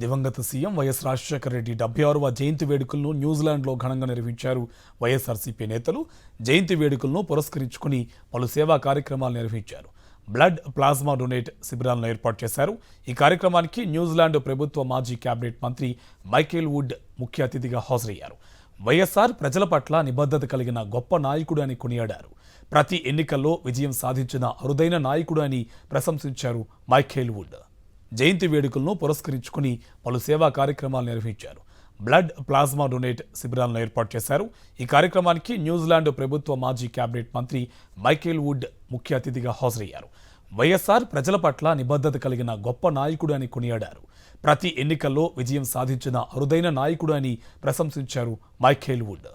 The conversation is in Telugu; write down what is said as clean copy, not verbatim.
దివంగత సీఎం వైఎస్ రాజశేఖర రెడ్డి 76వ జయంతి వేడుకలను న్యూజిలాండ్లో ఘనంగా నిర్వహించారు. వైఎస్ఆర్సీపీ నేతలు జయంతి వేడుకలను పురస్కరించుకుని పలు సేవా కార్యక్రమాలు నిర్వహించారు. బ్లడ్ ప్లాస్మా డొనేట్ శిబిరాలను ఏర్పాటు చేశారు. ఈ కార్యక్రమానికి న్యూజిలాండ్ ప్రభుత్వ మాజీ కేబినెట్ మంత్రి మైకేల్ వుడ్ ముఖ్య అతిథిగా హాజరయ్యారు. వైఎస్ఆర్ ప్రజల పట్ల నిబద్ధత కలిగిన గొప్ప నాయకుడు అని కొనియాడారు. ప్రతి ఎన్నికల్లో విజయం సాధించిన అరుదైన నాయకుడు అని ప్రశంసించారు మైకేల్ వుడ్. జయంతి వేడుకలను పురస్కరించుకుని పలు సేవా కార్యక్రమాలు నిర్వహించారు. బ్లడ్ ప్లాస్మా డొనేట్ శిబిరాలను ఏర్పాటు చేశారు. ఈ కార్యక్రమానికి న్యూజిలాండ్ ప్రభుత్వ మాజీ కేబినెట్ మంత్రి మైకేల్ వుడ్ ముఖ్య అతిథిగా హాజరయ్యారు. వైఎస్ఆర్ ప్రజల పట్ల నిబద్ధత కలిగిన గొప్ప నాయకుడు అని కొనియాడారు. ప్రతి ఎన్నికల్లో విజయం సాధించిన అరుదైన నాయకుడు అని ప్రశంసించారు మైకేల్ వుడ్.